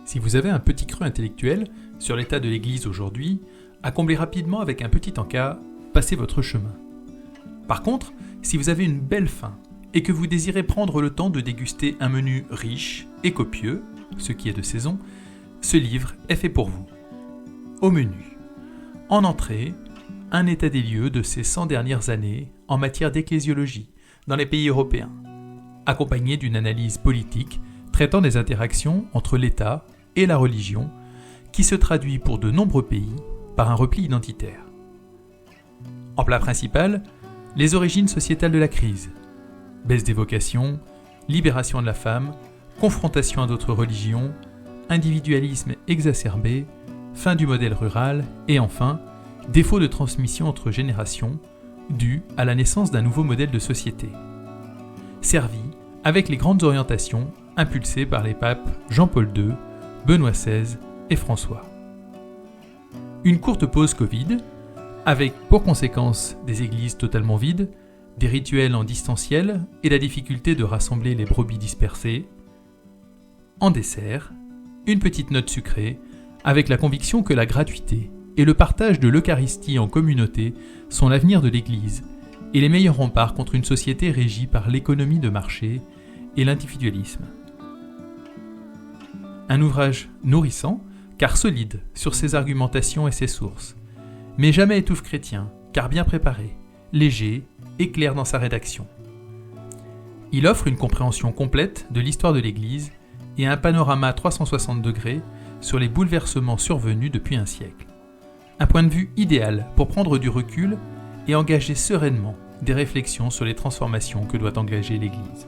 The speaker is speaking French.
Si vous avez un petit creux intellectuel sur l'état de l'Église aujourd'hui, à combler rapidement avec un petit encas, passez votre chemin. Par contre, si vous avez une belle faim et que vous désirez prendre le temps de déguster un menu riche et copieux, ce qui est de saison, ce livre est fait pour vous. Au menu, en entrée, un état des lieux de ces 100 dernières années en matière d'ecclésiologie dans les pays européens, accompagné d'une analyse politique traitant des interactions entre l'État et la religion, qui se traduit pour de nombreux pays par un repli identitaire. En plat principal, les origines sociétales de la crise, baisse des vocations, libération de la femme, confrontation à d'autres religions, individualisme exacerbé, fin du modèle rural et enfin, défaut de transmission entre générations dû à la naissance d'un nouveau modèle de société. Servi avec les grandes orientations impulsées par les papes Jean-Paul II, Benoît XVI et François. Une courte pause Covid, avec pour conséquence des églises totalement vides, des rituels en distanciel et la difficulté de rassembler les brebis dispersées. En dessert, une petite note sucrée, avec la conviction que la gratuité et le partage de l'Eucharistie en communauté sont l'avenir de l'Église et les meilleurs remparts contre une société régie par l'économie de marché et l'individualisme. Un ouvrage nourrissant, car solide sur ses argumentations et ses sources, mais jamais étouffe chrétien, car bien préparé, léger et clair dans sa rédaction. Il offre une compréhension complète de l'histoire de l'Église et un panorama 360 degrés sur les bouleversements survenus depuis un siècle. Un point de vue idéal pour prendre du recul et engager sereinement des réflexions sur les transformations que doit engager l'Église.